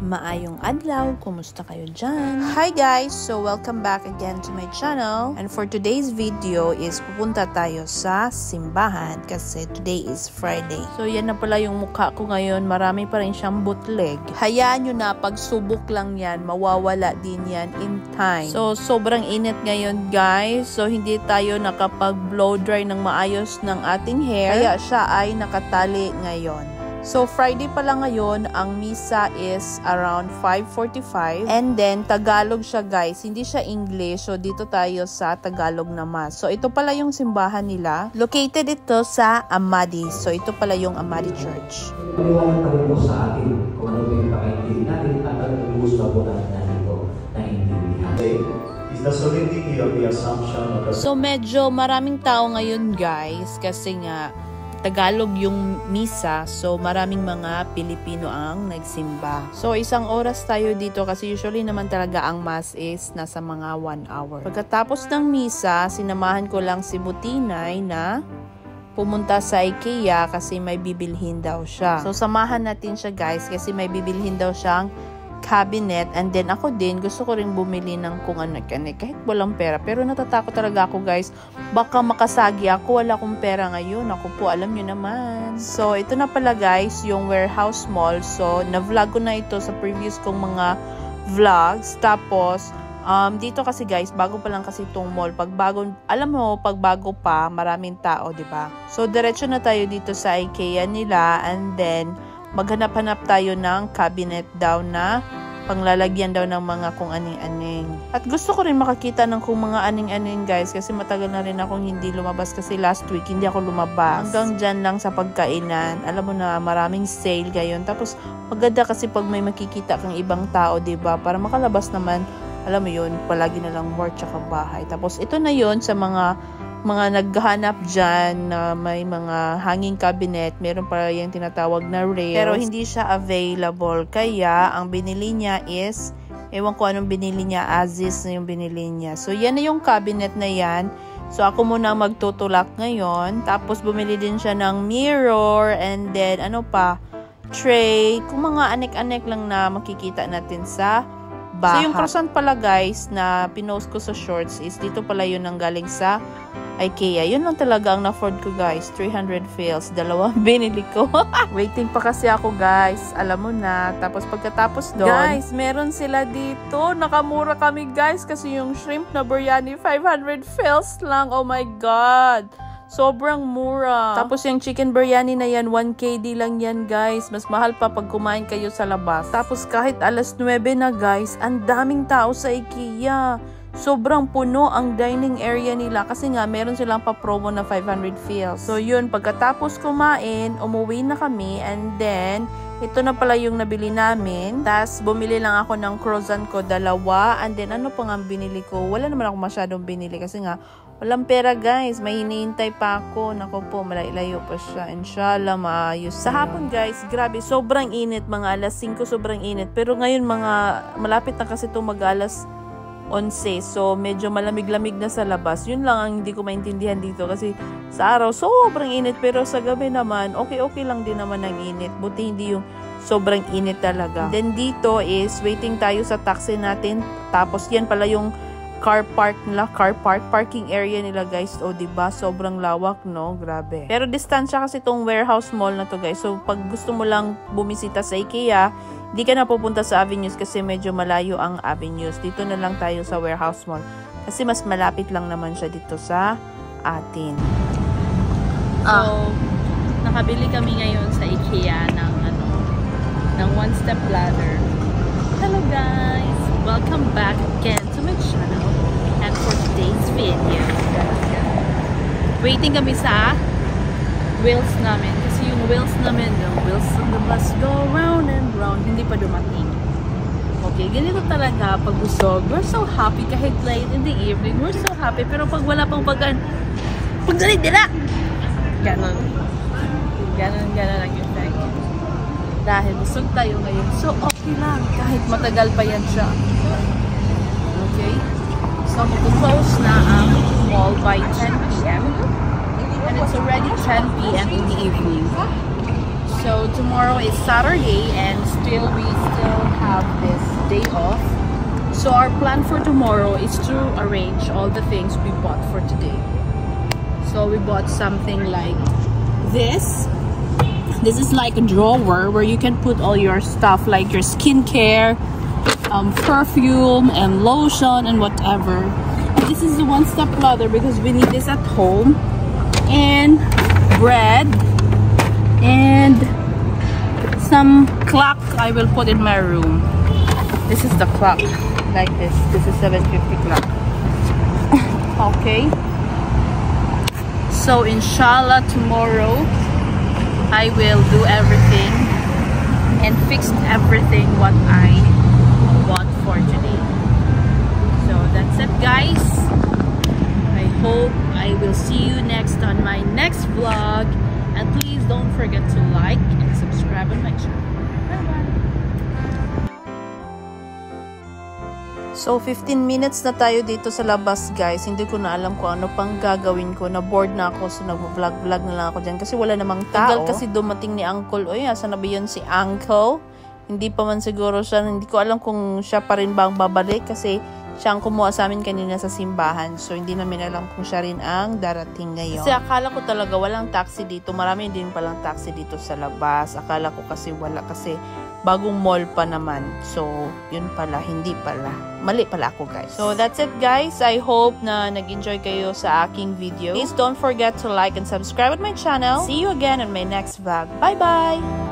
Maayong adlaw, kumusta kayo dyan? Hi guys! So welcome back again to my channel. And for today's video is pupunta tayo sa simbahan kasi today is Friday. So yan na pala yung mukha ko ngayon, marami pa rin siyang bootleg. Hayaan nyo na, pagsubok lang yan, mawawala din yan in time. So sobrang init ngayon guys, so hindi tayo nakapag blow dry ng maayos ng ating hair, kaya siya ay nakatali ngayon. So, Friday pala ngayon, ang misa is around 5:45. And then, Tagalog siya guys. Hindi siya English. So, dito tayo sa Tagalog na Mass. So, ito pala yung simbahan nila. Located ito sa Amadi. So, ito pala yung Amadi Church. Paliwanag kami po sa atin kung ano yung pakaintindi natin at ang gusto po natin ito na intindihan. Is the solidity of the assumption of the... So, medyo maraming tao ngayon guys. Kasi nga, Tagalog yung misa, so maraming mga Pilipino ang nagsimba. So isang oras tayo dito kasi usually naman talaga ang mass is nasa mga 1 hour. Pagkatapos ng misa, sinamahan ko lang si Butinay na pumunta sa IKEA kasi may bibilhin daw siya. So samahan natin siya guys kasi may bibilhin daw siyang cabinet, and then ako din gusto ko ring bumili ng kung ano-ano kahit walang pera, pero natatakot talaga ako guys, baka makasagi ako, wala akong pera ngayon, ako po alam nyo naman. So ito na pala guys yung Warehouse Mall. So na-vlog ko na ito sa previous kong mga vlogs. Tapos dito kasi guys, bago pa lang kasi itong mall. Pag bago, alam mo, pag bago pa, maraming tao, di ba? So diretso na tayo dito sa IKEA nila, and then maghanap-hanap tayo ng cabinet daw na panglalagyan daw ng mga kung aning-aning. At gusto ko rin makakita ng kung mga aning-aning guys kasi matagal na rin akong hindi lumabas kasi last week hindi ako lumabas. Hanggang dyan lang sa pagkainan. Alam mo na maraming sale ngayon. Tapos maganda kasi pag may makikita kang ibang tao, diba? Para makalabas naman, alam mo yun, palagi na lang work tsaka bahay. Tapos ito na yun sa mga naghahanap dyan na may mga hanging cabinet, meron pa yung tinatawag na rails, pero hindi siya available. Kaya, ang binili niya is, ewan ko anong binili niya, Aziz na yung binili niya. So, yan na yung cabinet na yan. So, ako muna magtutulak ngayon. Tapos, bumili din siya ng mirror, and then, ano pa, tray, kung mga anek-anek lang na makikita natin sa bahay. So, yung croissant pala guys, na pinost ko sa shorts is, dito pala yun ang galing sa IKEA. Yun lang talaga ang na-afford ko guys. 300 fils. Dalawang binili ko. Waiting pa kasi ako guys. Alam mo na. Tapos pagkatapos doon, guys, meron sila dito. Nakamura kami guys. Kasi yung shrimp na biryani, 500 fils lang. Oh my God. Sobrang mura. Tapos yung chicken biryani na yan, 1KD lang yan guys. Mas mahal pa pag kumain kayo sa labas. Tapos kahit alas 9 na guys, ang daming tao sa IKEA. Sobrang puno ang dining area nila kasi nga meron silang pa-promo na 500 fils. So yun, pagkatapos kumain, umuwi na kami, and then ito na pala yung nabili namin. Tapos bumili lang ako ng croissant ko, 2, and then ano pa nga binili ko? Wala naman ako masyadong binili kasi nga walang pera guys, may hinihintay pa ako. Naku po, malayo pa siya. Inshallah, maayos. Sa hapon guys, grabe, sobrang init. Mga alas 5, sobrang init. Pero ngayon, malapit na kasi ito mag-alas 11. So, medyo malamig-lamig na sa labas. Yun lang ang hindi ko maintindihan dito. Kasi sa araw, sobrang init. Pero sa gabi naman, okay lang din naman ang init. Buti hindi yung sobrang init talaga. Then dito is, waiting tayo sa taxi natin. Tapos yan pala yung parking area nila guys. O diba, sobrang lawak no, grabe. Pero distansya kasi itong Warehouse Mall na to guys. So pag gusto mo lang bumisita sa IKEA, di ka na pupunta sa Avenues kasi medyo malayo ang Avenues. Dito na lang tayo sa Warehouse Mall kasi mas malapit lang naman siya dito sa atin. So nakabili kami ngayon sa IKEA ng one-step ladder. Hello guys! Welcome back again to my channel, and for today's video, waiting kami sa wheels namin kasi yung wheels namin, yung wheels on the bus go round and round, hindi pa dumating. Okay, ganito talaga pag busog. We're so happy kahit late in the evening, we're so happy, pero pag wala pang pagdalit nila, ganon lang yung thing. Dahil busog tayo ngayon, so okay lang kahit matagal pa yan siya. Okay? So mag-close na ang mall by 10 PM and it's already 10 PM in the evening. So So tomorrow is Saturday and we still have this day off. So our plan for tomorrow is to arrange all the things we bought for today. So we bought something like this. This is like a drawer where you can put all your stuff like your skincare, perfume and lotion and whatever. This is the one-step ladder because we need this at home. And bread and some clock I will put in my room. This is the clock, like this. This is 7:50 clock. Okay. So inshallah tomorrow I will do everything and fix everything what I bought for today. So that's it, guys. I hope I will see you next on my next vlog, and please don't forget to like and subscribe on my channel. Bye bye. So 15 minutes na tayo dito sa labas, guys. Hindi ko na alam kung ano pang gagawin ko. Na bored na ako, so nag-vlog na lang ako dyan kasi wala namang tao. Tagal kasi dumating ni Uncle. Oy, asa na ba yun si Uncle? Hindi pa man siguro siya. Hindi ko alam kung siya pa rin ba ang babalik kasi siya ang kumuha sa amin kanina sa simbahan. So, hindi namin alam kung siya rin ang darating ngayon. Kasi akala ko talaga walang taxi dito. Marami din palang taxi dito sa labas. Akala ko kasi wala kasi bagong mall pa naman. So, yun pala. Hindi pala. Mali pala ako, guys. So, that's it, guys. I hope na nag-enjoy kayo sa aking video. Please don't forget to like and subscribe at my channel. See you again in my next vlog. Bye-bye!